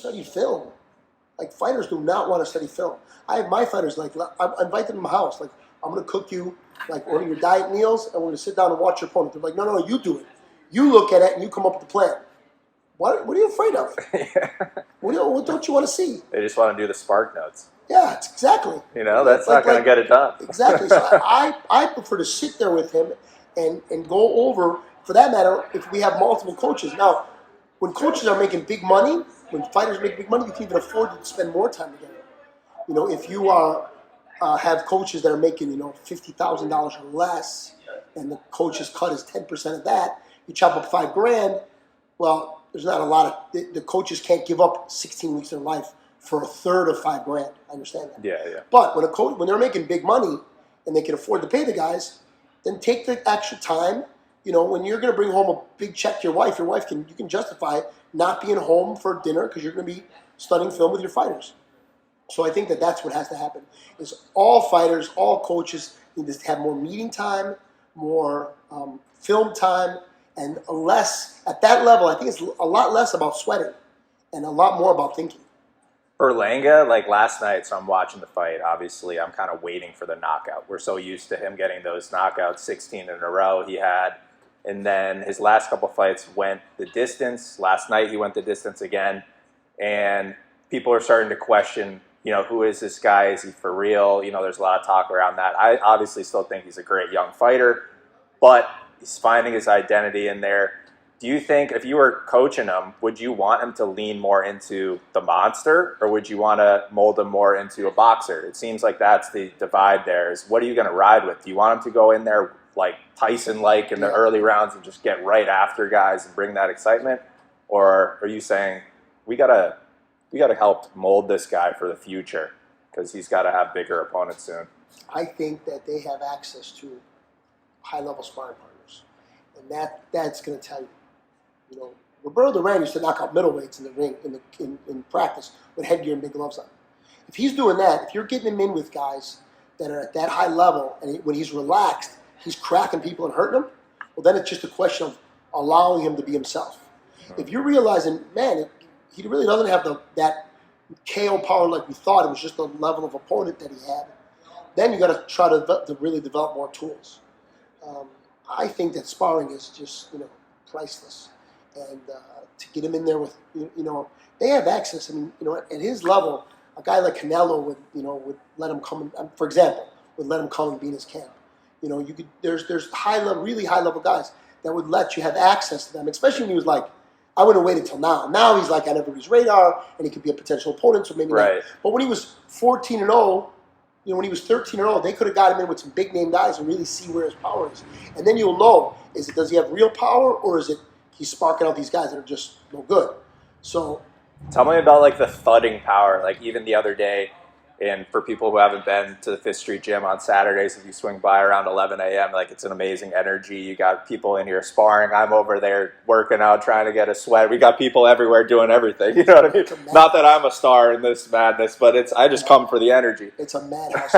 study film. Like, fighters do not want to study film. I have my fighters, like, I invite them to my house. Like, I'm going to cook you, like, one of your diet meals, and we're going to sit down and watch your opponent. They're like, no, you do it. You look at it, and you come up with a plan. What are you afraid of? Yeah. What don't you want to see? They just want to do the spark notes. Yeah, exactly. That's not going to get it done. Exactly. So I prefer to sit there with him and go over, for that matter, if we have multiple coaches. Now, when coaches are making big money, when fighters make big money, you can even afford to spend more time together. If you have coaches that are making, $50,000 or less, and the coach's cut is 10% of that, you chop up $5,000. Well, there's not a lot of the coaches can't give up 16 weeks of their life for a third of $5,000. I understand that. Yeah. But when they're making big money and they can afford to pay the guys, then take the extra time. When you're going to bring home a big check to your wife you can justify not being home for dinner because you're going to be studying film with your fighters. So I think that's what has to happen. Is all fighters, all coaches need to have more meeting time, more film time, and less at that level. I think it's a lot less about sweating and a lot more about thinking. Berlanga, like last night, so I'm watching the fight. Obviously, I'm kind of waiting for the knockout. We're so used to him getting those knockouts, 16 in a row he had. And then his last couple fights went the distance. Last night he went the distance again. And people are starting to question, who is this guy? Is he for real? There's a lot of talk around that. I obviously still think he's a great young fighter, but he's finding his identity in there. Do you think if you were coaching him, would you want him to lean more into the monster, or would you want to mold him more into a boxer? It seems like that's the divide there. Is what are you going to ride with? Do you want him to go in there like Tyson-like in the early rounds and just get right after guys and bring that excitement? Or are you saying we gotta help mold this guy for the future because he's got to have bigger opponents soon? I think that they have access to high-level sparring partners, and that's going to tell you. Roberto Duran used to knock out middleweights in the ring in practice with headgear and big gloves on. If he's doing that, if you're getting him in with guys that are at that high level, and when he's relaxed, he's cracking people and hurting them, well, then it's just a question of allowing him to be himself. If you're realizing, man, he really doesn't have that KO power like we thought, it was just the level of opponent that he had, then you got to try to really develop more tools. I think that sparring is just, priceless. And to get him in there with, they have access. I mean, at his level, a guy like Canelo would let him come, for example, would let him come and be in his camp. There's really high level guys that would let you have access to them, especially when he was like, I wouldn't wait until now. Now he's like on everybody's radar, and he could be a potential opponent, so maybe not. But when he was 14-0, when he was 13-0, they could have got him in with some big name guys and really see where his power is. And then you'll know, does he have real power, or is it he's sparking out these guys that are just no good? So, tell me about like the thudding power. Like even the other day, and for people who haven't been to the Fifth Street Gym on Saturdays, if you swing by around 11 a.m., like it's an amazing energy. You got people in here sparring. I'm over there working out, trying to get a sweat. We got people everywhere doing everything. You know what I mean? Not that I'm a star in this madness, but I just come for the energy. It's a madhouse.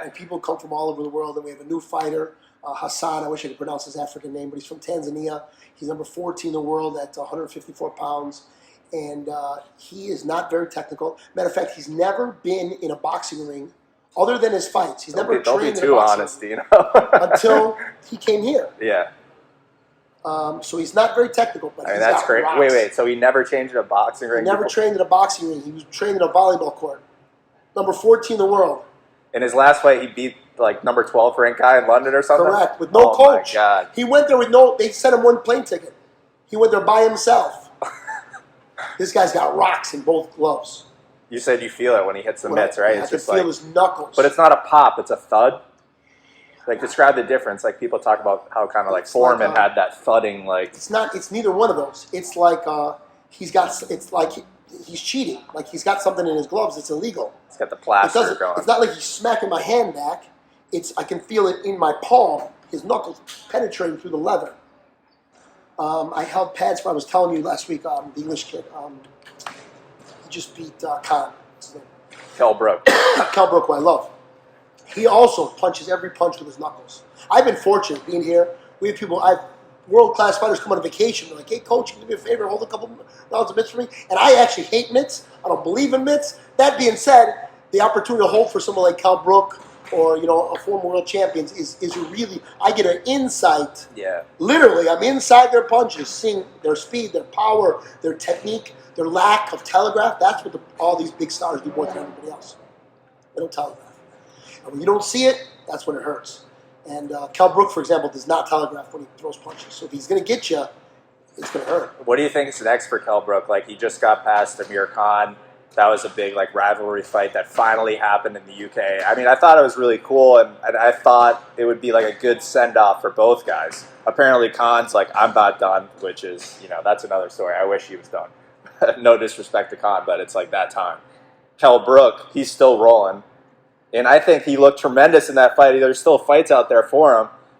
And people come from all over the world. And we have a new fighter, Hassan. I wish I could pronounce his African name, but he's from Tanzania. He's number 14 in the world at 154 pounds. And he is not very technical. Matter of fact, he's never been in a boxing ring other than his fights. He's never trained in a boxing ring until he came here. Yeah. So he's not very technical, but he's that's got great. rocks. Wait. So he never changed a boxing ring? He never trained in a boxing ring. He was trained in a volleyball court. Number 14 in the world. In his last fight, he beat like number 12 ranked guy in London or something? Correct. With no coach. My God. He went there with they sent him one plane ticket. He went there by himself. This guy's got rocks in both gloves. You said you feel it when he hits the mitts, right? I can feel his knuckles. But it's not a pop; it's a thud. Like describe the difference. Like people talk about how kind of like Foreman had that thudding. Like it's not. It's neither one of those. It's like he's got. It's like he's cheating. Like he's got something in his gloves. It's illegal. He's got the plaster going. It's not like he's smacking my hand back. I can feel it in my palm. His knuckles penetrating through the leather. I held pads for, I was telling you last week, the English kid. He just beat Khan. Kell Brook. Kell Brook, who I love. He also punches every punch with his knuckles. I've been fortunate being here. We have people, world-class fighters come on a vacation. They're like, hey, coach, can you do me a favor, hold a couple rounds of mitts for me? And I actually hate mitts. I don't believe in mitts. That being said, the opportunity to hold for someone like Cal Brook or, a former world champion is really, I get an insight. Yeah. Literally, I'm inside their punches, seeing their speed, their power, their technique, their lack of telegraph. That's what all these big stars do more than everybody else. They don't telegraph. And when you don't see it, that's when it hurts. And Cal Brook, for example, does not telegraph when he throws punches. So if he's going to get you, it's going to hurt. What do you think is next for Kell Brook? Like, he just got past Amir Khan. That was a big rivalry fight that finally happened in the UK. I mean, I thought it was really cool, and I thought it would be a good send-off for both guys. Apparently, Khan's I'm not done, which is, that's another story. I wish he was done. No disrespect to Khan, but it's that time. Kell Brook, he's still rolling. And I think he looked tremendous in that fight. There's still fights out there for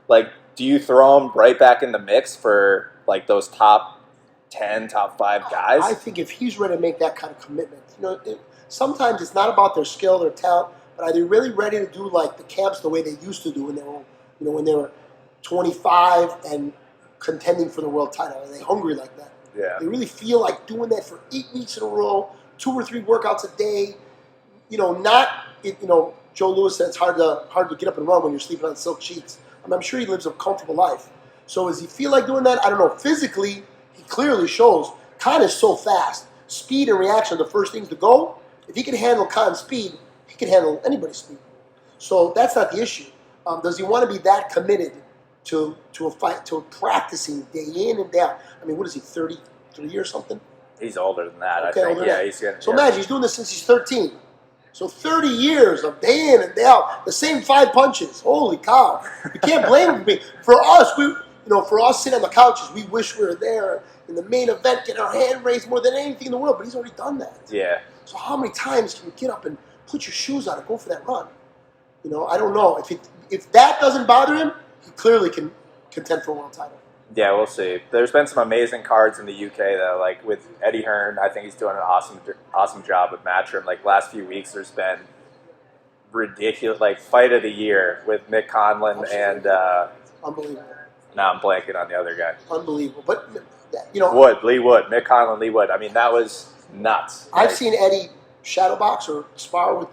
him. Do you throw him right back in the mix for those top 10, top 5 guys? I think if he's ready to make that kind of commitment, sometimes it's not about their skill, their talent, but are they really ready to do the camps the way they used to do when they were, when they were 25 and contending for the world title? Are they hungry like that? Yeah. They really feel like doing that for 8 weeks in a row, 2 or 3 workouts a day. Joe Louis said it's hard to get up and run when you're sleeping on silk sheets. I'm sure he lives a comfortable life. So does he feel like doing that? I don't know. Physically, he clearly shows. Khan is so fast. Speed and reaction are the first things to go. If he can handle Khan's speed, he can handle anybody's speed. So that's not the issue. Does he want to be that committed to a fight, to practicing day in and day out? I mean, what is he, 33 or something? He's older than that, okay, I think. Yeah, he's getting. So imagine, he's doing this since he's 13. So 30 years of day in and day out, the same 5 punches. Holy cow! You can't blame me. For us, for us sitting on the couches, we wish we were there in the main event, getting our hand raised more than anything in the world. But he's already done that. Yeah. So how many times can you get up and put your shoes on and go for that run? I don't know. If that doesn't bother him, he clearly can contend for a world title. Yeah, we'll see. There's been some amazing cards in the UK though, with Eddie Hearn. I think he's doing an awesome job with Matchroom. Last few weeks, there's been ridiculous, fight of the year with Mick Conlon and unbelievable. Now I'm blanking on the other guy. Unbelievable, but Lee Wood, Mick Conlon, Lee Wood. I mean, that was nuts. I've seen Eddie shadowbox or spar with.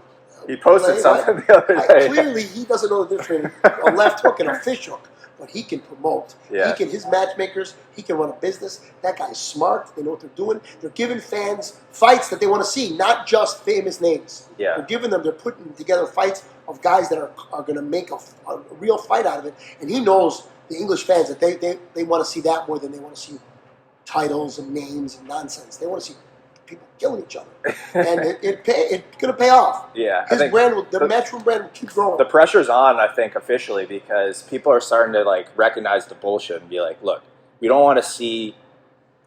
He posted something the other day. Clearly, he doesn't know the difference between a left hook and a fish hook. But he can promote. Yeah. His matchmakers, he can run a business. That guy's smart. They know what they're doing. They're giving fans fights that they want to see, not just famous names. Yeah. They're putting together fights of guys that are going to make a real fight out of it. And he knows the English fans that they want to see that more than they want to see titles and names and nonsense. They want to see people killing each other. And it's going to pay off. Yeah. His brand, the Matchroom brand will keep growing. The pressure's on, I think, officially, because people are starting to recognize the bullshit and be like, look, we don't want to see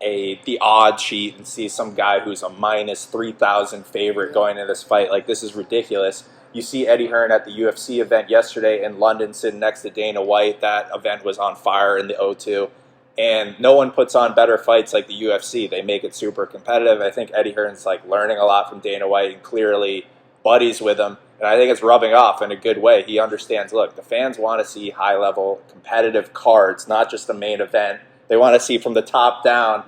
the odd sheet and see some guy who's a minus 3,000 favorite going into this fight. This is ridiculous. You see Eddie Hearn at the UFC event yesterday in London sitting next to Dana White. That event was on fire in the O2. And no one puts on better fights like the UFC. They make it super competitive. I think Eddie Hearn's learning a lot from Dana White and clearly buddies with him. And I think it's rubbing off in a good way. He understands, look, the fans want to see high-level competitive cards, not just the main event. They want to see from the top down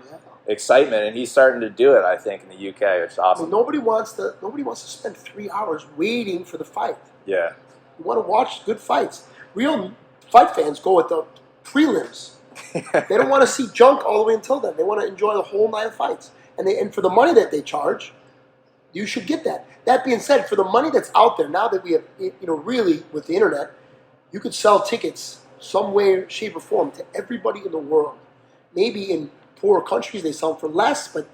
excitement, and he's starting to do it, I think, in the UK. It's awesome. Well, nobody wants to spend 3 hours waiting for the fight. Yeah. You want to watch good fights. Real fight fans go with the prelims. They don't want to see junk all the way until then. They want to enjoy the whole night of fights. And for the money that they charge, you should get that. That being said, for the money that's out there, now that we have, really with the internet, you could sell tickets some way, shape, or form to everybody in the world. Maybe in poorer countries they sell them for less, but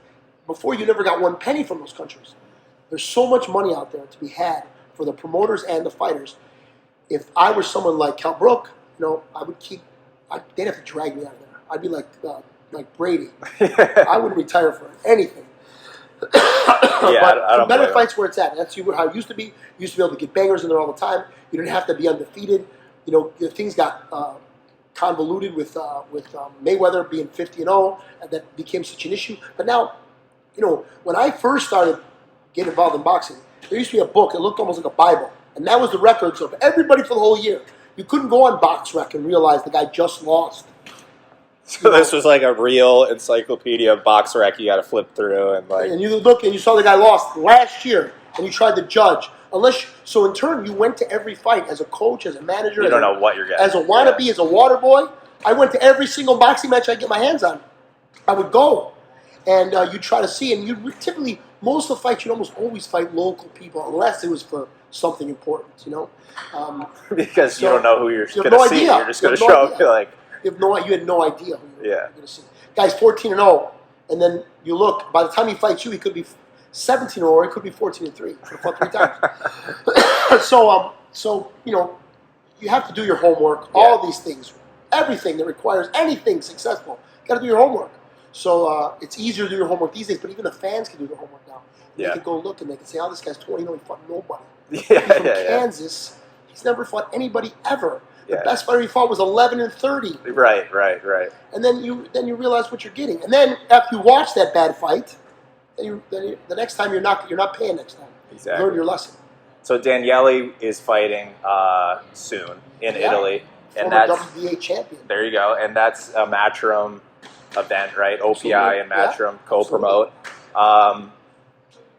before you never got 1 penny from those countries. There's so much money out there to be had for the promoters and the fighters. If I were someone like Kell Brook, I would they'd have to drag me out of there. I'd be like Brady. I wouldn't retire for anything. Yeah, but I don't better fights where it's at. That's how it used to be. You used to be able to get bangers in there all the time. You didn't have to be undefeated. Things got convoluted with Mayweather being 50-0, and that became such an issue. But now, when I first started getting involved in boxing, there used to be a book. It looked almost like a Bible, and that was the records of everybody for the whole year. You couldn't go on BoxRec and realize the guy just lost So this was like a real encyclopedia box rec you got to flip through and like. And you look and you saw the guy lost last year, and you tried to judge. So in turn, you went to every fight as a coach, as a manager. You don't know what you're getting. As a wannabe, as a water boy. I went to every single boxing match I could get my hands on. I would go, and you try to see, and you typically, most of the fights, you'd almost always fight local people, unless it was for something important, Because you don't know who you're going no to see. idea. You're just going to show up like. You had no idea who you were Yeah. going to see. Guy's 14-0, and then you look, by the time he fights you, he could be 17-0, or he could be 14-3. He could have fought 3 times. So you have to do your homework, all these things. Everything that requires anything successful, you got to do your homework. So it's easier to do your homework these days, but even the fans can do their homework now. They can go look and they can say, "Oh, this guy's 20, he fought nobody. He's from Kansas. He's never fought anybody ever. The best fighter he fought was 11-30. Right. And then you realize what you're getting. And then after you watch that bad fight, then the next time you're not paying next time. Exactly. Learn your lesson. So Daniele is fighting soon in Italy. And Former that's WBA champion. There you go, and that's a Matchroom event, right? OPI and Matchroom co-promote.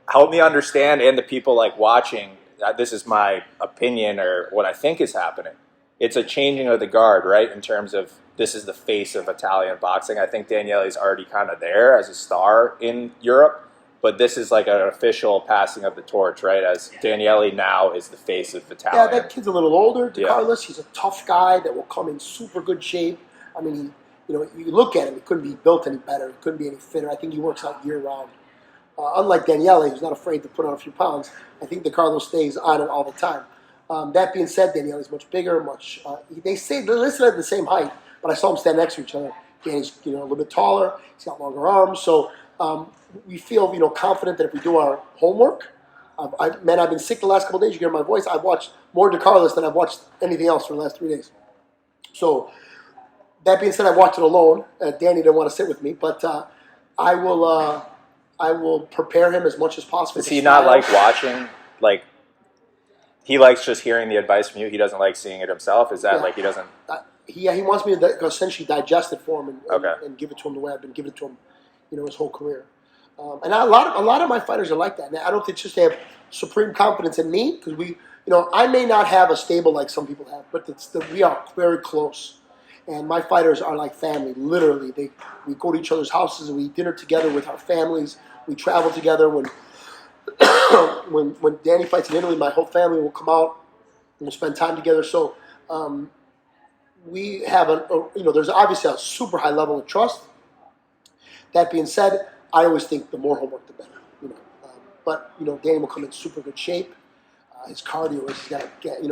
Help me understand, and the people like watching. This is my opinion, or what I think is happening. It's a changing of the guard, right? In terms of this is the face of Italian boxing. I think Daniele's already kind of there as a star in Europe. But this is like an official passing of the torch, right? As Daniele now is the face of Italian. Yeah, that kid's a little older, DeCarlos. He's a tough guy that will come in super good shape. I mean, you look at him, he couldn't be built any better. He couldn't be any fitter. I think he works out year-round. Unlike Daniele, who's not afraid to put on a few pounds, I think DeCarlos stays on it all the time. That being said, Daniele's much bigger, they listed at the same height, but I saw them stand next to each other. Danny's a little bit taller. He's got longer arms, so we feel confident that if we do our homework. I've been sick the last couple of days. You hear my voice. I've watched more DeCarlos than I've watched anything else for the last 3 days. So that being said, I watched it alone. Danny didn't want to sit with me, but I will prepare him as much as possible. Does he not like watching? Like he likes just hearing the advice from you. He doesn't like seeing it himself. Is that like he doesn't? He wants me to essentially digest it for him and give it to him the way I've been giving it to him, his whole career. And a lot of my fighters are like that. And I don't think it's just they have supreme confidence in me because I may not have a stable like some people have, but we are very close. And my fighters are like family, literally. We go to each other's houses and we eat dinner together with our families. We travel together. When when Danny fights in Italy, my whole family will come out and we'll spend time together. So we have there's obviously a super high level of trust. That being said, I always think the more homework, the better. But Danny will come in super good shape. His cardio is he's got to get.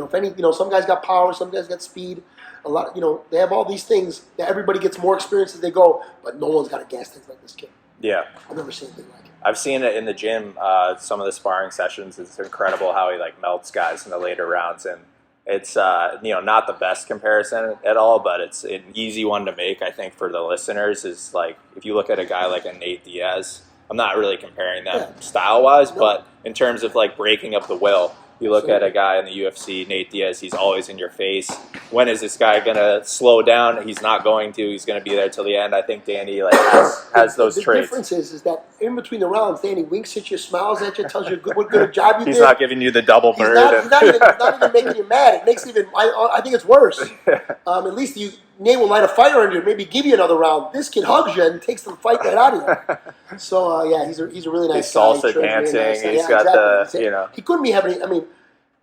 Some guys got power, some guys got speed. A lot, they have all these things that everybody gets more experience as they go. But no one's got a gas tank like this kid. Yeah, I've never seen anything like it. I've seen it in the gym. Some of the sparring sessions. It's incredible how he melts guys in the later rounds, and it's not the best comparison at all, but it's an easy one to make. I think for the listeners is if you look at a guy like a Nate Diaz. I'm not really comparing them style-wise, but in terms of breaking up the will, you look at a guy in the UFC, Nate Diaz, he's always in your face. When is this guy going to slow down? He's not going to. He's going to be there till the end. I think Danny has those traits. The difference is that in between the rounds, Danny winks at you, smiles at you, tells you what good job you did. He's not giving you the double bird. He's not even making you mad. It makes it even. I think it's worse. At least Nate will light a fire under you, maybe give you another round. This kid hugs you and takes the fight right out of you. So he's a really nice guy. He's salsa dancing. Really nice. He's got He couldn't be having.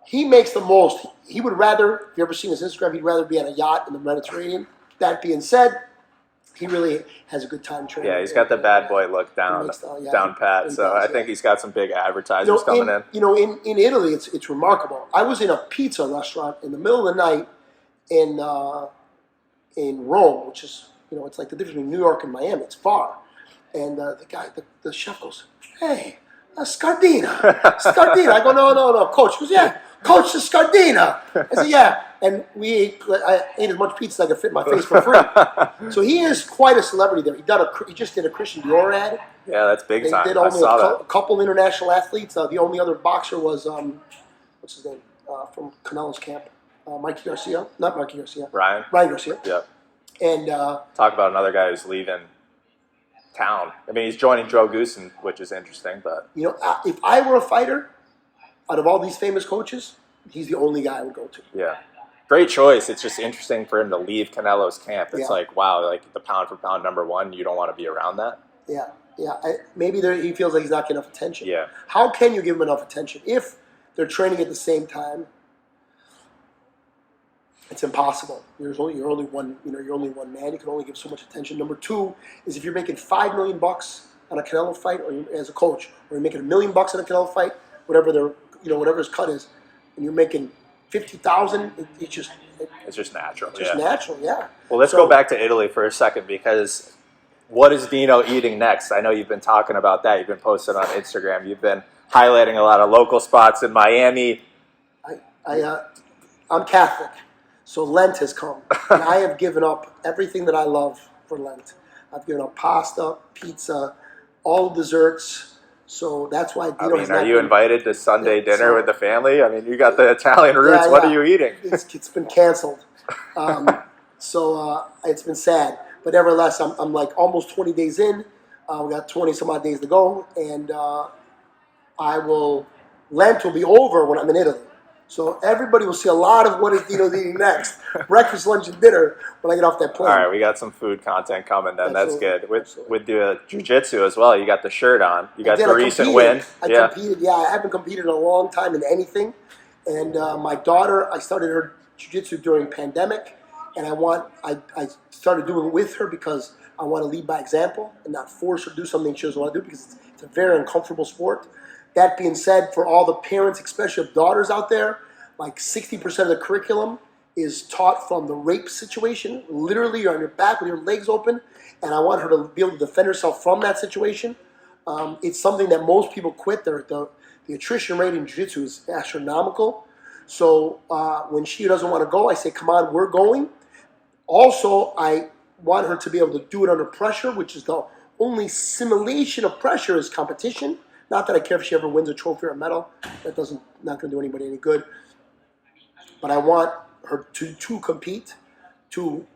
He makes the most. He would rather. If you ever seen his Instagram, he'd rather be on a yacht in the Mediterranean. That being said, he really has a good time training. Yeah, he's got the bad boy look down pat. So I think he's got some big advertisers coming in. In Italy, it's remarkable. I was in a pizza restaurant in the middle of the night in Rome, which is it's like the difference between New York and Miami. It's far, and the chef goes, "Hey, Scardina." I go, no, coach. He goes, "Yeah, coach, the Scardina." I said, "Yeah," and I ate as much pizza as I could fit in my face for free. So he is quite a celebrity there. He just did a Christian Dior ad. Yeah, that's big time. They did only a couple international athletes. The only other boxer was what's his name from Canelo's camp. Mikey Garcia, not Mikey Garcia. Ryan Garcia. Yeah. And Talk about another guy who's leaving town. I mean, he's joining Joe Goosen, which is interesting. But if I were a fighter, out of all these famous coaches, he's the only guy I would go to. yeah, great choice. It's just interesting for him to leave Canelo's camp. It's like, wow, like the pound for pound #1. You don't want to be around that. Yeah. Maybe he feels like he's not getting enough attention. Yeah. How can you give him enough attention if they're training at the same time? It's impossible. You're only one. You're only one man. You can only give so much attention. Number two is if you're making $5 million on a Canelo fight, or as a coach, or you're making $1 million on a Canelo fight, whatever his cut is, and you're making 50,000, it's just natural. It's just natural. Yeah. Well, let's go back to Italy for a second, because what is Dino eating next? I know you've been talking about that. You've been posting on Instagram. You've been highlighting a lot of local spots in Miami. I'm Catholic. So Lent has come, and I have given up everything that I love for Lent. I've given up pasta, pizza, all desserts. So that's why Dino has not are you invited to Sunday dinner with the family? I mean, you got the Italian roots. What are you eating? It's been canceled. So it's been sad. But nevertheless, I'm like almost 20 days in. We got 20 some odd days to go, and Lent will be over when I'm in Italy. So everybody will see a lot of what is Dino's eating next. Breakfast, lunch, and dinner when I get off that plane. All right, we got some food content coming then. Absolutely. That's good. With the jiu-jitsu as well, you got the shirt on. You got the recent win. I competed. I haven't competed in a long time in anything. And my daughter, I started her jiu-jitsu during pandemic. And I started doing it with her because I want to lead by example and not force her to do something she doesn't want to do, because it's a very uncomfortable sport. That being said, for all the parents, especially of daughters out there, like 60% of the curriculum is taught from the rape situation. Literally, you're on your back with your legs open, and I want her to be able to defend herself from that situation. It's something that most people quit. The attrition rate in jiu-jitsu is astronomical. So when she doesn't want to go, I say, come on, we're going. Also, I want her to be able to do it under pressure, which is the only simulation of pressure is competition. Not that I care if she ever wins a trophy or a medal. That not going to do anybody any good. But I want her to compete, to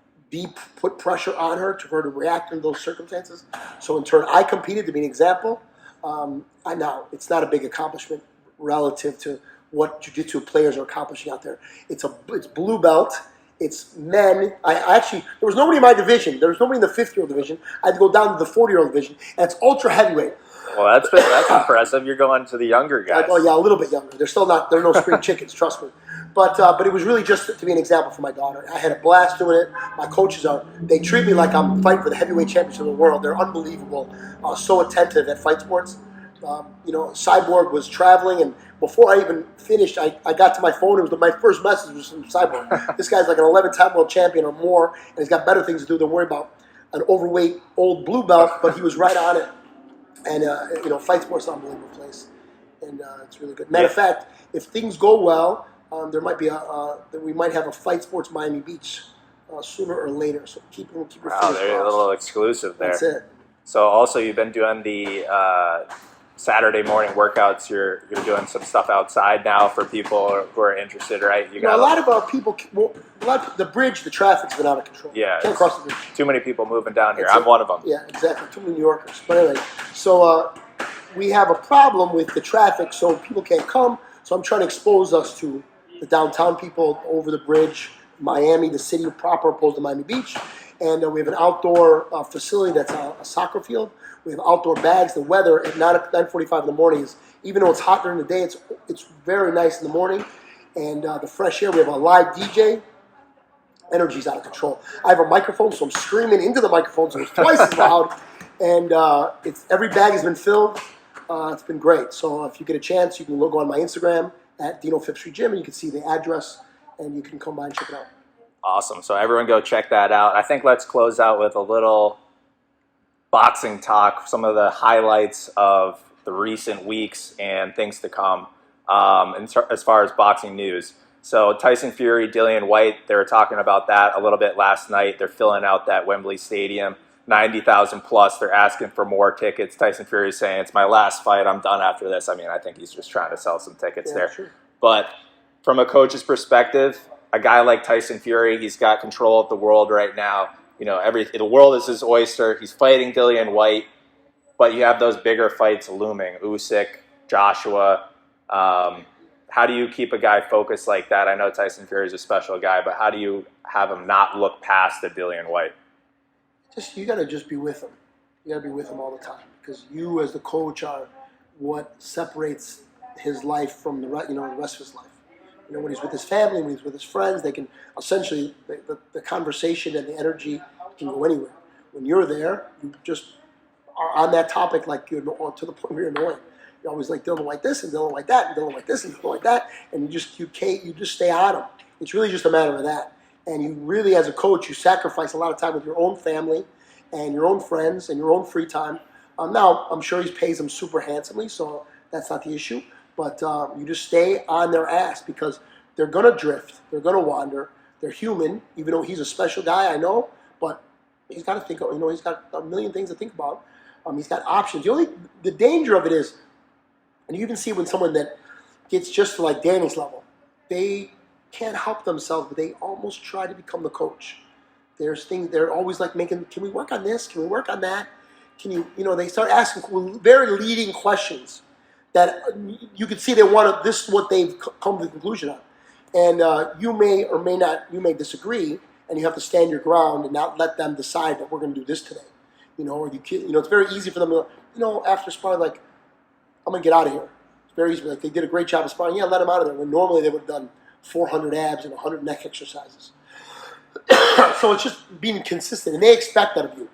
put pressure on her, for her to react in those circumstances. So in turn, I competed to be an example. Now, it's not a big accomplishment relative to what jiu-jitsu players are accomplishing out there. It's blue belt. It's men. There was nobody in my division. There was nobody in the 50-year-old division. I had to go down to the 40-year-old division, and it's ultra heavyweight. Well, that's impressive. You're going to the younger guys. Oh yeah, a little bit younger. They're no spring chickens, trust me. But it was really just to be an example for my daughter. I had a blast doing it. My coaches they treat me like I'm fighting for the heavyweight championship of the world. They're unbelievable. So attentive at fight sports. Cyborg was traveling, and before I even finished, I got to my phone. It was my first message was from Cyborg. This guy's like an 11-time world champion or more, and he's got better things to do than worry about an overweight old blue belt. But he was right on it. And, fight sports is an unbelievable place. And it's really good. Matter of fact, if things go well, there might be we might have a fight sports Miami Beach sooner or later. So keep your fingers crossed. They're a little exclusive there. That's it. So also you've been doing the Saturday morning workouts. You're doing some stuff outside now for people who are interested, right? A lot of people. The traffic's been out of control. Yeah, can't cross the bridge. Too many people moving down here. I'm one of them. Yeah, exactly. Too many New Yorkers. But anyway, so we have a problem with the traffic, so people can't come. So I'm trying to expose us to the downtown people over the bridge, Miami, the city proper, opposed to Miami Beach. And we have an outdoor facility that's a soccer field. We have outdoor bags. The weather at 9:45 in the morning is, even though it's hot during the day, it's very nice in the morning. And the fresh air, we have a live DJ. Energy's out of control. I have a microphone, so I'm screaming into the microphone, so it's twice as loud. And every bag has been filled. It's been great. So if you get a chance, you can go on my Instagram at Dino Fifth Street Gym, and you can see the address, and you can come by and check it out. Awesome. So everyone go check that out. I think let's close out with a little boxing talk, some of the highlights of the recent weeks and things to come as far as boxing news. So Tyson Fury, Dillian White, they were talking about that a little bit last night. They're filling out that Wembley Stadium, 90,000 plus. They're asking for more tickets. Tyson Fury is saying, it's my last fight. I'm done after this. I mean, I think he's just trying to sell some tickets there. Sure. But from a coach's perspective, a guy like Tyson Fury, he's got control of the world right now. the world is his oyster. He's fighting Dillian White, but you have those bigger fights looming. Usyk, Joshua. How do you keep a guy focused like that? I know Tyson Fury is a special guy, but how do you have him not look past the Dillian White? You got to just be with him. You got to be with him all the time, because you as the coach are what separates his life from the rest of his life. When he's with his family, when he's with his friends, they can essentially the conversation and the energy can go anywhere. When you're there, you just are on that topic like you're to the point where you're annoying. You're always like Dylan like this and Dylan like that and Dylan like this and Dylan like that, and you just stay on him. It's really just a matter of that. And you really, as a coach, you sacrifice a lot of time with your own family and your own friends and your own free time. Now, I'm sure he pays them super handsomely, so that's not the issue. But you just stay on their ass, because they're going to drift. They're going to wander. They're human, even though he's a special guy, I know. But he's got to think, he's got a million things to think about. He's got options. The danger of it is, and you even see when someone that gets just to like Danny's level, they can't help themselves, but they almost try to become the coach. There's things, they're always like making, can we work on this? Can we work on that? Can they start asking very leading questions that you can see they want to, this is what they've come to the conclusion of. And you may or may not, you may disagree, and you have to stand your ground and not let them decide that we're going to do this today. Or it's very easy for them to, after sparring, like, I'm going to get out of here. It's very easy. Like, they did a great job of sparring. Yeah, let them out of there. When normally they would have done 400 abs and 100 neck exercises. So it's just being consistent, and they expect that of you.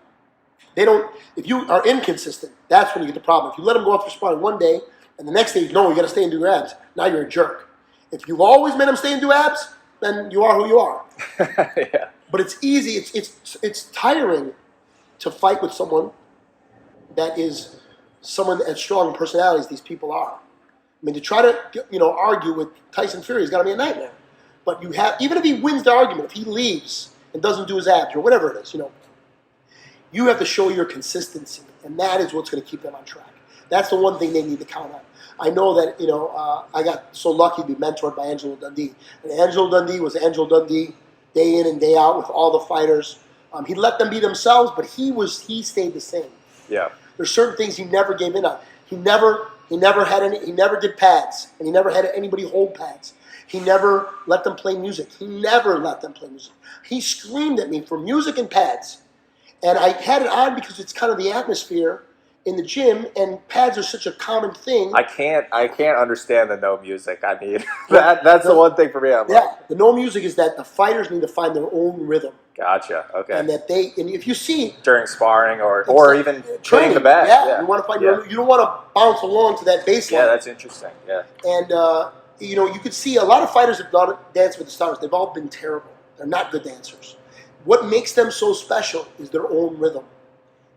They don't. If you are inconsistent, that's when you get the problem. If you let them go out for sparring one day, and the next day you got to stay and do your abs, now you're a jerk. If you've always made them stay and do abs, then you are who you are. Yeah. But it's easy. It's tiring to fight with someone that is someone as strong personality as these people are. I mean, to try to argue with Tyson Fury has got to be a nightmare. But even if he wins the argument, if he leaves and doesn't do his abs or whatever it is, you have to show your consistency, and that is what's going to keep them on track. That's the one thing they need to count on. I know that I got so lucky to be mentored by Angelo Dundee, and Angelo Dundee was Angelo Dundee day in and day out with all the fighters. He let them be themselves, but he stayed the same. Yeah. There's certain things he never gave in on. He never did pads, and he never had anybody hold pads. He never let them play music. He never let them play music. He screamed at me for music and pads. And I had it on because it's kind of the atmosphere in the gym, and pads are such a common thing. I can't understand the no music. I mean, that's the one thing for me. The no music is that the fighters need to find their own rhythm. Gotcha. Okay. And that and if you see during sparring or even training the bag, you want to find your, you don't want to bounce along to that baseline. Yeah, that's interesting. Yeah. And you could see a lot of fighters have danced with the stars. They've all been terrible. They're not good dancers. What makes them so special is their own rhythm.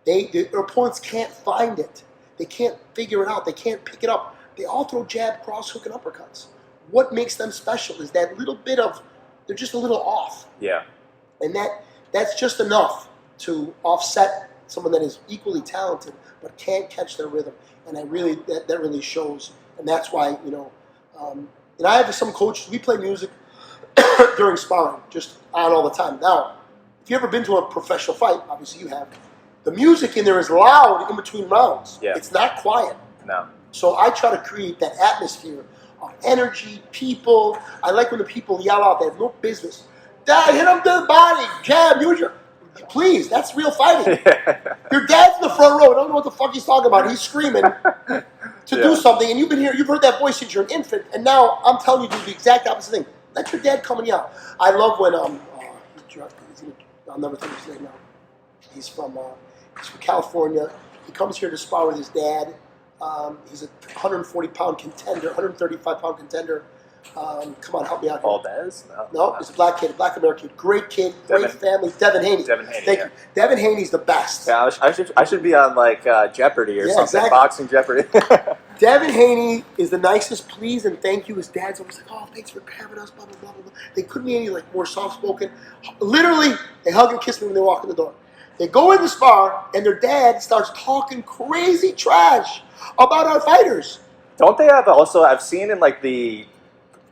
Their opponents can't find it. They can't figure it out. They can't pick it up. They all throw jab, cross, hook, and uppercuts. What makes them special is that little bit of, they're just a little off. Yeah. And that's just enough to offset someone that is equally talented but can't catch their rhythm. And that really shows. And that's why, and I have some coaches, we play music during sparring, just on all the time. Now, if you've ever been to a professional fight, obviously you have, the music in there is loud in between rounds. Yeah. It's not quiet. No. So I try to create that atmosphere of energy, people. I like when the people yell out, they have no business. Dad, hit him to the body, jab, use your... Please, that's real fighting. Your dad's in the front row, I don't know what the fuck he's talking about. He's screaming to do something, and you've heard that voice since you're an infant, and now I'm telling you to do the exact opposite thing. Let your dad come and yell. I love when, I'll never think of his name now. He's from California. He comes here to spar with his dad. He's a 140-pound contender, 135-pound contender. Come on, help me out here. Valdez? No, he's a black kid, a black American kid. Great kid, great family. Devin Haney. Thank you. Devin Haney's the best. Yeah, I should be on like Jeopardy or something. Exactly. Boxing Jeopardy. Devin Haney is the nicest. Please and thank you. His dad's always like, "Oh, thanks for having us." Blah blah blah blah. They couldn't be any more soft spoken. Literally, they hug and kiss me when they walk in the door. They go in the spar, and their dad starts talking crazy trash about our fighters. Don't they have also? I've seen in like the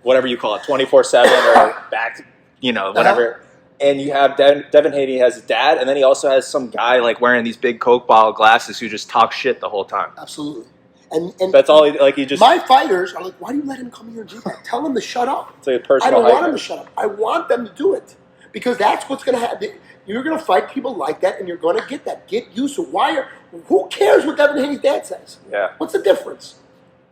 whatever you call it, 24/7 or back, whatever. and you have Devin Haney has his dad, and then he also has some guy like wearing these big Coke bottle glasses who just talks shit the whole time. Absolutely. And that's all he just. My fighters are like, why do you let him come here and do that? Tell him to shut up. It's like a personal I don't want hype him to shut up. I want them to do it because that's what's going to happen. You're going to fight people like that, and you're going to get that. Get used to it. Who cares what Devin Haney's dad says? Yeah. What's the difference?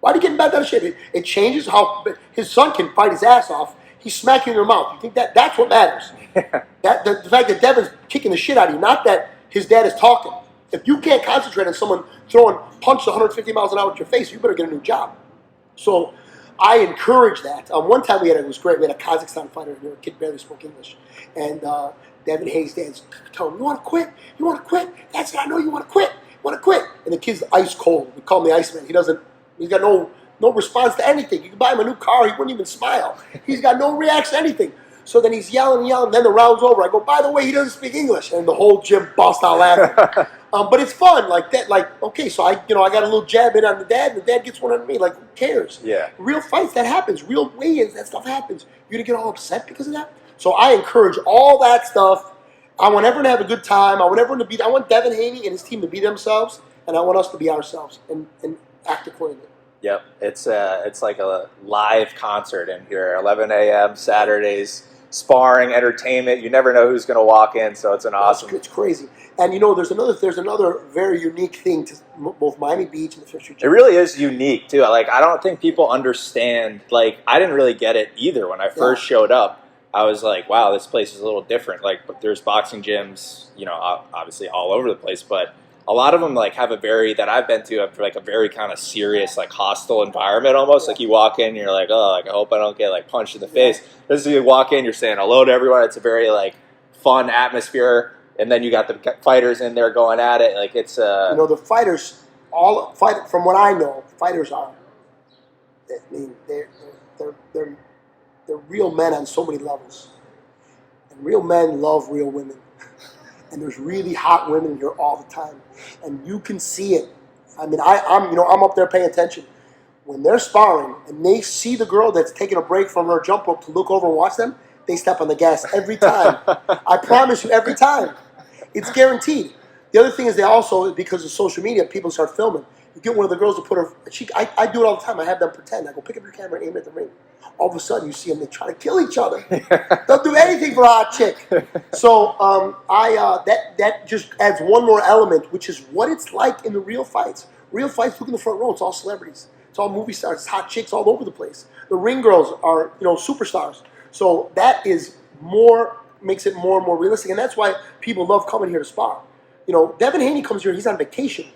Why are you getting back that shit? It changes how his son can fight his ass off. He's smacking your mouth. You think that's what matters? The fact that Devin's kicking the shit out of you, not that his dad is talking. If you can't concentrate on someone throwing punches 150 miles an hour at your face, you better get a new job. So I encourage that. One time it was great. We had a Kazakhstan fighter here. A kid barely spoke English. And Devin Hayes' dad's telling him, you want to quit? You want to quit? That's it. I know you want to quit. You want to quit. And the kid's ice cold. We call him the Iceman. He's got no response to anything. You can buy him a new car. He wouldn't even smile. He's got no reaction to anything. So then he's yelling and yelling. Then the round's over. I go, by the way, he doesn't speak English. And the whole gym busts out laughing. But it's fun, like that. Like, okay, so I got a little jab in on the dad, and the dad gets one on me. Like, who cares? Yeah. Real fights, that happens. Real weigh-ins, that stuff happens. You're gonna get all upset because of that. So I encourage all that stuff. I want everyone to have a good time. I want everyone to I want Devin Haney and his team to be themselves, and I want us to be ourselves and act accordingly. Yep, it's like a live concert in here. 11 a.m. Saturdays, sparring, entertainment. You never know who's going to walk in, so it's an awesome. It's crazy. And there's another very unique thing to both Miami Beach and the Fifth Street Gym. It really is unique too. Like, I don't think people understand. Like, I didn't really get it either when I first showed up. I was like, wow, this place is a little different. Like, but there's boxing gyms, obviously all over the place, but a lot of them like have a very kind of serious, like hostile environment almost. Like, you walk in, you're like, oh, like I hope I don't get like punched in the face. This is, you walk in, you're saying hello to everyone. It's a very like fun atmosphere, and then you got the fighters in there going at it. Like, it's the fighters from what I know, fighters are. I mean, they're real men on so many levels, and real men love real women. And there's really hot women here all the time, and you can see it. I mean, I'm up there paying attention. When they're sparring and they see the girl that's taking a break from her jump rope to look over and watch them, they step on the gas every time. I promise you, every time. It's guaranteed. The other thing is they also, because of social media, people start filming. You get one of the girls to put her. I do it all the time. I have them pretend. I go pick up your camera and aim at the ring. All of a sudden, you see them. They try to kill each other. They'll do anything for a hot chick. So that just adds one more element, which is what it's like in the real fights. Real fights, look in the front row. It's all celebrities. It's all movie stars. It's hot chicks all over the place. The ring girls are superstars. So that makes it more and more realistic, and that's why people love coming here to spar. Devin Haney comes here. He's on vacation.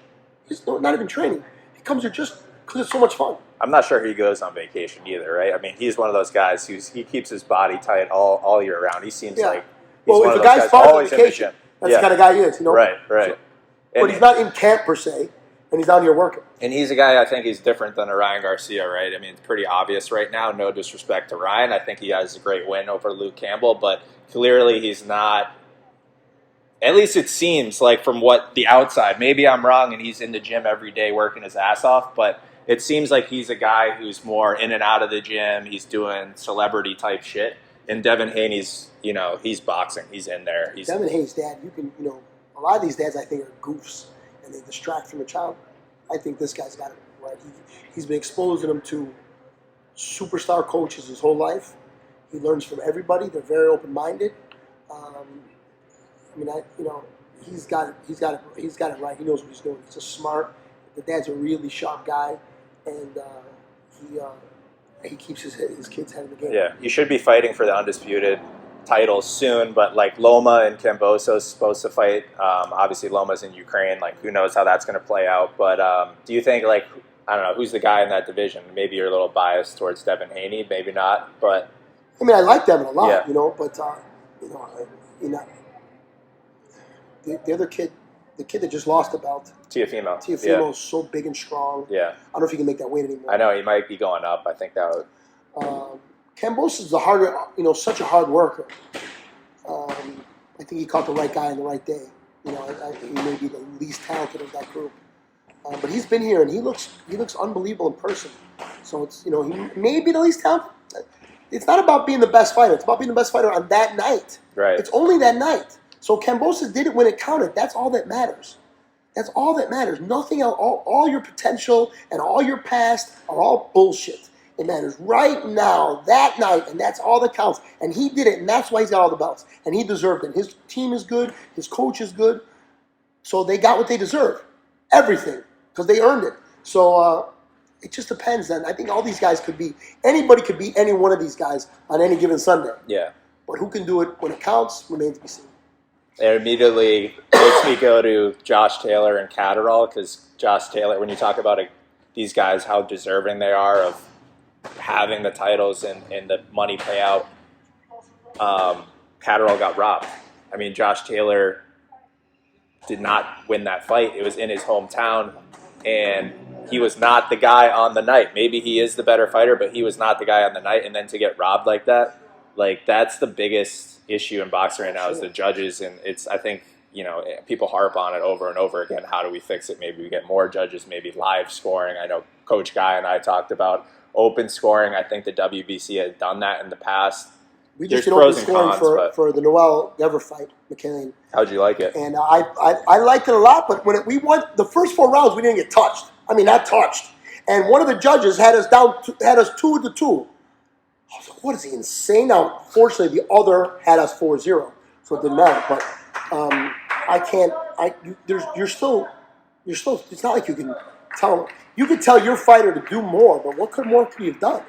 He's not even training. He comes here just because it's so much fun. I'm not sure he goes on vacation either, right? I mean, he's one of those guys he keeps his body tight all year round. He seems like he's one of those guys always in the gym. That's the kind of guy he is, Right. So, but he's not in camp per se, and he's out here working. And he's a guy, I think he's different than a Ryan Garcia, right? I mean, it's pretty obvious right now. No disrespect to Ryan. I think he has a great win over Luke Campbell, but clearly he's not. At least it seems like from what the outside. Maybe I'm wrong, and he's in the gym every day working his ass off, but it seems like he's a guy who's more in and out of the gym. He's doing celebrity type shit. And Devin Haney's, he's boxing. He's in there. Devin Haney's dad, a lot of these dads I think are goofs and they distract from the child. I think this guy's got it right. He's been exposing them to superstar coaches his whole life. He learns from everybody. They're very open-minded. He's got it right. He knows what he's doing. He's just smart. The dad's a really sharp guy, and he keeps his kids ahead of the game. Yeah, he should be fighting for the undisputed title soon, but like Loma and Kambosos supposed to fight. Obviously, Loma's in Ukraine. Like, who knows how that's going to play out? But do you think, like, I don't know, who's the guy in that division? Maybe you're a little biased towards Devin Haney, maybe not. But I mean, I like Devin a lot, But the other kid, the kid that just lost the belt, Teofimo is so big and strong. Yeah, I don't know if he can make that weight anymore. I know he might be going up. I think that would. Kambosos is such a hard worker. I think he caught the right guy on the right day. He may be the least talented of that group, but he's been here and he looks unbelievable in person. So it's he may be the least talented. It's not about being the best fighter. It's about being the best fighter on that night. Right. It's only that night. So Kambosos did it when it counted. That's all that matters. That's all that matters. Nothing else. All your potential and all your past are all bullshit. It matters right now, that night, and that's all that counts. And he did it, and that's why he's got all the belts. And he deserved it. His team is good. His coach is good. So they got what they deserve. Everything. Because they earned it. So it just depends. And I think all these guys could be, anybody could beat any one of these guys on any given Sunday. Yeah. But who can do it when it counts remains to be seen. It immediately makes me go to Josh Taylor and Catterall, because Josh Taylor, when you talk about these guys, how deserving they are of having the titles and the money payout, Catterall got robbed. I mean, Josh Taylor did not win that fight. It was in his hometown, and he was not the guy on the night. Maybe he is the better fighter, but he was not the guy on the night. And then to get robbed like that, that's the biggest issue in boxing right now is the judges. And I think, people harp on it over and over again. How do we fix it? Maybe we get more judges, maybe live scoring. I know Coach Guy and I talked about open scoring. I think the WBC has done that in the past. We just did open scoring for the Noel Dever fight, McKinley. How'd you like it? And I liked it a lot, but when we won the first 4 rounds, we didn't get touched. I mean, not touched. And one of the judges had us 2-2. I was like, what is he, insane? Now, fortunately, the other had us 4-0, so it didn't matter. But I can't. You're still. It's not like you can tell. You could tell your fighter to do more, but what more could you have done?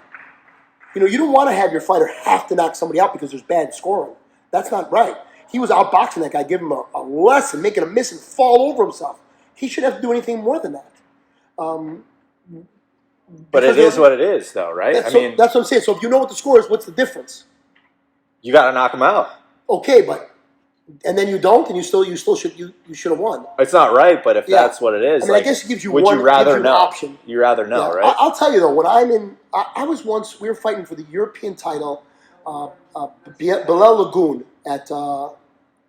You don't want to have your fighter have to knock somebody out because there's bad scoring. That's not right. He was outboxing that guy, give him a lesson, making him miss and fall over himself. He shouldn't have to do anything more than that. But it is what it is, though, right? That's what I'm saying. So if you know what the score is, what's the difference? You got to knock him out. Okay, and then you don't, and you should have won. It's not right, but if that's what it is, I mean, I guess it gives you would one. you rather know? Option. You rather know, right? I'll tell you though. When I'm in, I was once. We were fighting for the European title, Bilal Lagoon at I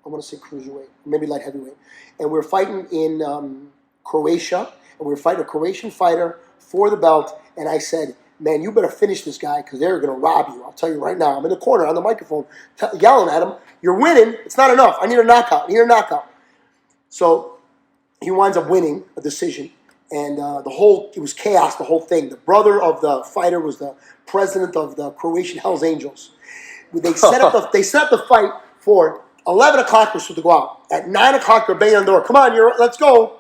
want to say cruiserweight, maybe light heavyweight, and we were fighting in Croatia, and we were fighting a Croatian fighter for the belt, and I said, man, you better finish this guy because they're going to rob you. I'll tell you right now. I'm in the corner on the microphone yelling at him, you're winning. It's not enough. I need a knockout. So he winds up winning a decision. And it was chaos, the whole thing. The brother of the fighter was the president of the Croatian Hells Angels. They set up the fight for 11 o'clock. We're supposed to go out. At 9 o'clock, they're banging on the door. Come on, let's go.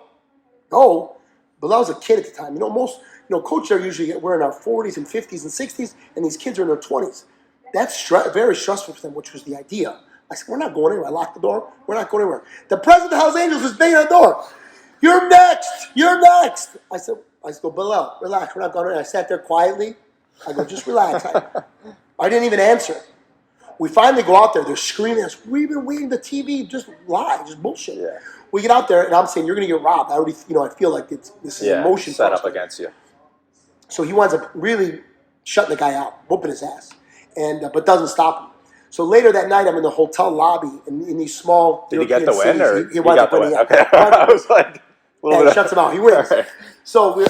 Go. But I was a kid at the time. Most coaches are usually we're in our 40s and 50s and 60s, and these kids are in their 20s. That's very stressful for them, which was the idea. I said, we're not going anywhere. I locked the door. We're not going anywhere. The president of the Hells Angels is banging on the door. You're next. I said, Bilal, relax. We're not going anywhere. I sat there quietly. I go, just relax. I didn't even answer. We finally go out there. They're screaming at us. We've been waiting the TV. Just lie. Just bullshit. Yeah. We get out there, and I'm saying, you're going to get robbed. I already, I feel like this is emotion. Set up against you. So he winds up really shutting the guy out, whooping his ass, but doesn't stop him. So later that night, I'm in the hotel lobby in these small. Did he get the win, or he got the win? Okay, I was like, and he shuts him out. He wins. Right. So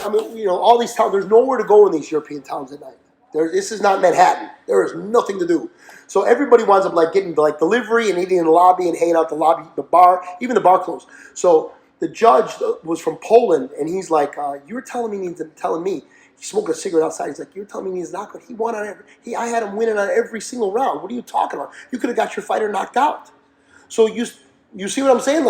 all these towns. There's nowhere to go in these European towns at night. This is not Manhattan. There is nothing to do. So everybody winds up getting delivery and eating in the lobby and hanging out the lobby, the bar, even the bar closed. So the judge was from Poland, and he's like, "You're telling me." He's smoking a cigarette outside. He's like, "You're telling me he's knocked out? He won on every. I had him winning on every single round. What are you talking about? You could have got your fighter knocked out." So you see what I'm saying?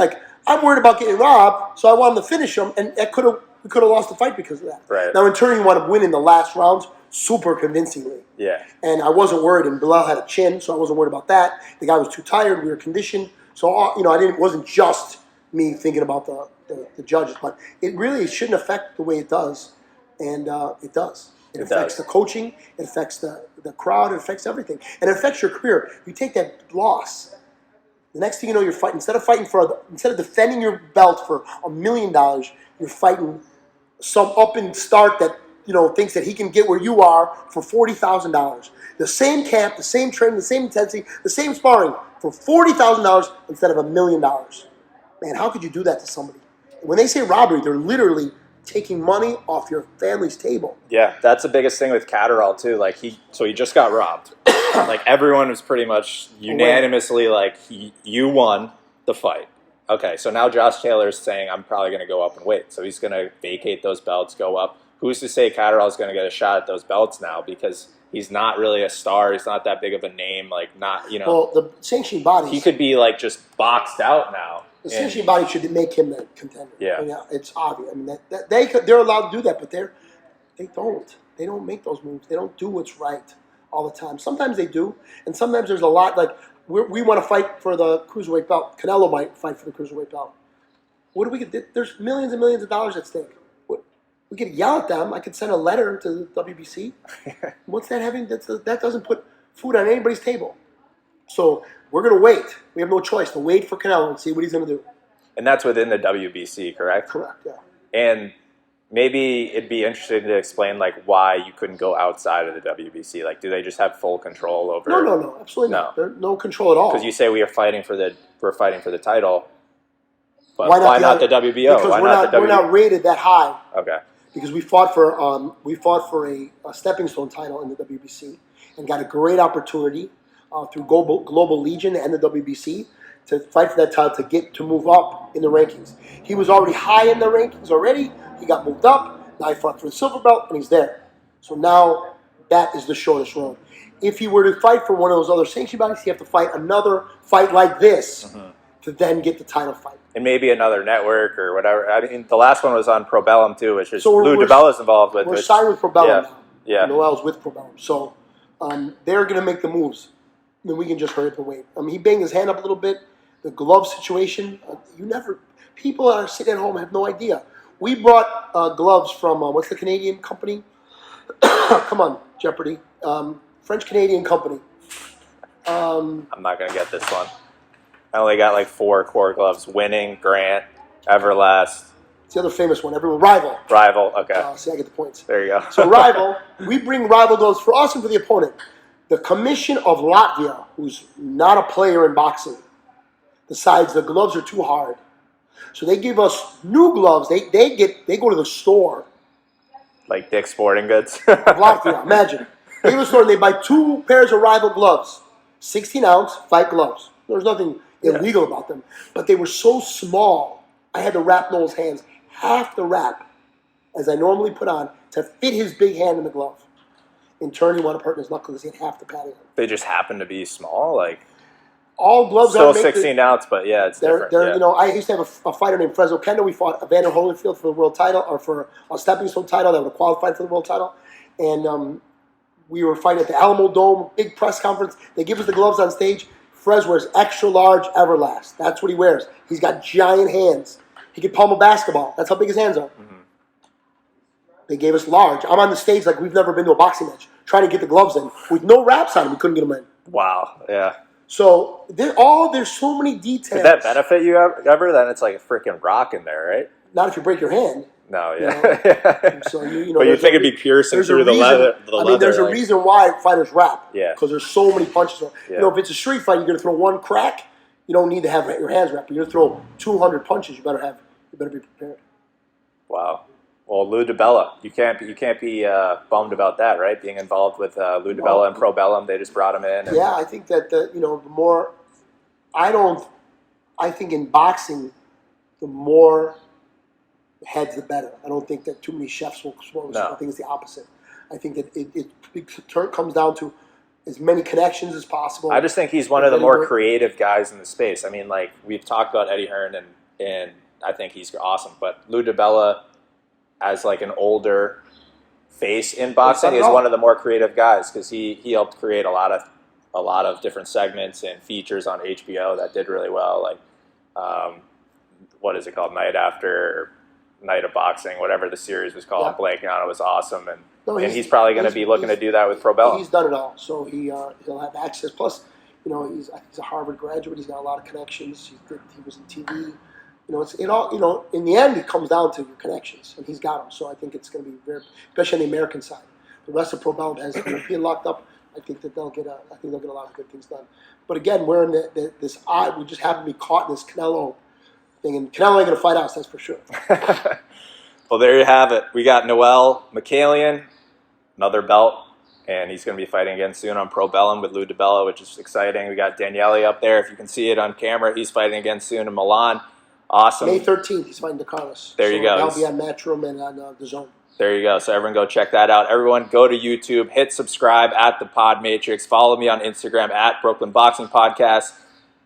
I'm worried about getting robbed, so I want him to finish him, and we could have lost the fight because of that. Right. Now in turn, he wound up winning the last rounds super convincingly. Yeah. And I wasn't worried, and Bilal had a chin, so I wasn't worried about that. The guy was too tired. We were conditioned, so It wasn't just me thinking about the judges, but it really shouldn't affect the way it does. And it does. It affects the coaching. It affects the crowd. It affects everything. And it affects your career. You take that loss. The next thing you know, you're fighting. Instead of defending your belt for $1 million, you're fighting some upstart that thinks that he can get where you are for $40,000. The same camp, the same training, the same intensity, the same sparring for $40,000 instead of $1 million. Man, how could you do that to somebody? When they say robbery, they're literally taking money off your family's table. Yeah, that's the biggest thing with Catterall too. Like he just got robbed. Like everyone was pretty much unanimously like you won the fight. Okay, so now Josh Taylor's saying I'm probably going to go up and wait. So he's going to vacate those belts, go up. Who's to say Catterall's going to get a shot at those belts now? Because he's not really a star. He's not that big of a name. Like not, Well, the sanctioning bodies. he could be like just boxed out now. The sanctioning body should make him the contender. Yeah. I mean, it's obvious. I mean, they're allowed to do that, but they don't. They don't make those moves. They don't do what's right all the time. Sometimes they do, and sometimes there's a lot like. We want to fight for the cruiserweight belt. Canelo might fight for the cruiserweight belt. What do we get? There's millions and millions of dollars at stake. We could yell at them. I could send a letter to the WBC. What's that having? That doesn't put food on anybody's table. So we're going to wait. We have no choice to wait for Canelo and see what he's going to do. And that's within the WBC, correct? Correct, yeah. And maybe it'd be interesting to explain like why you couldn't go outside of the WBC. Like, do they just have full control over? No, absolutely not. There's no control at all. Because you say we're fighting for the title, but why not the WBO? Because we're not rated that high. Okay. Because we fought for a stepping stone title in the WBC and got a great opportunity through Global Legion and the WBC to fight for that title to move up in the rankings. He was already high in the rankings already. He got moved up. Now he fought for the silver belt, and he's there. So now that is the shortest road. If he were to fight for one of those other sanctioned bodies, he'd have to fight another fight like this to then get the title fight. And maybe another network or whatever. I mean, the last one was on Probellum too, which is Lou DiBella's involved with. We're signed with Probellum now. Yeah. Noel's with Probellum. So they're going to make the moves. Then we can just hurry up and wait. I mean, he banged his hand up a little bit. The glove situation, people that are sitting at home have no idea. We brought gloves from, what's the Canadian company? Come on, Jeopardy. French-Canadian company. I'm not going to get this one. I only got like 4 core gloves. Winning, Grant, Everlast. It's the other famous one. Everyone, Rival. Rival, okay. See, I get the points. There you go. So Rival, we bring Rival gloves for us and for the opponent. The Commission of Latvia, who's not a player in boxing, decides the gloves are too hard. So they give us new gloves. They go to the store. Like Dick's Sporting Goods. Latvia, imagine. They go to the store and they buy 2 pairs of Rival gloves. 16-ounce fight gloves. There's nothing illegal about them. But they were so small, I had to wrap Noel's hands half the wrap as I normally put on to fit his big hand in the glove. In turn, he wanted to hurt his knuckle because he had half the padding. They just happen to be small, like all gloves still are 16 ounce, but yeah, it's different. I used to have a fighter named Fresno Kendo. We fought Evander Holyfield for the world title, or for a stepping stone title that would have qualified for the world title. And we were fighting at the Alamo Dome, big press conference. They give us the gloves on stage. Fres wears extra large Everlast. That's what he wears. He's got giant hands. He could palm a basketball. That's how big his hands are. Mm-hmm. They gave us large. I'm on the stage like we've never been to a boxing match, trying to get the gloves in. With no wraps on them, we couldn't get them in. Wow, yeah. So there's so many details. Could that benefit you ever? Then it's like a freaking rock in there, right? Not if you break your hand. No, yeah. So but you think it'd be piercing through the leather? There's a reason why fighters wrap. Yeah. Because there's so many punches. Yeah. If it's a street fight, you're going to throw one crack. You don't need to have your hands wrapped. You're going to throw 200 punches. You better be prepared. Wow. Well, Lou DiBella, you can't be bummed about that, right? Being involved with Lou DiBella and Probellum, they just brought him in. Yeah, I think that the more, I think in boxing, the more heads, the better. I don't think that too many chefs will explode. No. I think it's the opposite. I think that it comes down to as many connections as possible. I just think he's one of the more creative guys in the space. I mean, like we've talked about Eddie Hearn, and I think he's awesome. But Lou DiBella, as like an older face in boxing, is one of the more creative guys because he helped create a lot of different segments and features on HBO that did really well. Like what is it called? Night of Boxing, whatever the series was called. Yeah. I'm blanking on it. Was awesome, and he's probably going to be looking to do that with Probellum. He's done it all, so he'll have access. Plus, he's a Harvard graduate. He's got a lot of connections. He was in TV. In the end, it comes down to your connections, and he's got them. So I think it's going to be very, especially on the American side. The rest of Probellum has being locked up. I think that they'll get a lot of good things done. But again, we're in this odd. We just happen to be caught in this Canelo thing, and Canelo ain't going to fight us. That's for sure. Well, there you have it. We got Noel McCallion, another belt, and he's going to be fighting again soon on Pro Bellum with Lou DiBella, which is exciting. We got Daniele up there. If you can see it on camera, he's fighting again soon in Milan. Awesome. May 13th, he's fighting DeCarlos. There you go. That'll be on Matchroom and on The Zone. There you go. So everyone go check that out. Everyone go to YouTube, hit subscribe at The Pod Matrix. Follow me on Instagram at Brooklyn Boxing Podcast.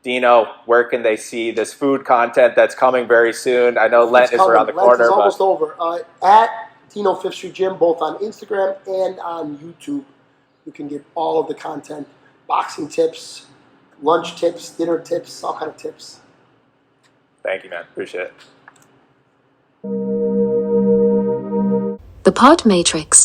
Dino, where can they see this food content that's coming very soon? I know Lent is around the corner. Lent is almost over. At Dino Fifth Street Gym, both on Instagram and on YouTube, you can get all of the content, boxing tips, lunch tips, dinner tips, all kind of tips. Thank you, man. Appreciate it. The Pod Matrix.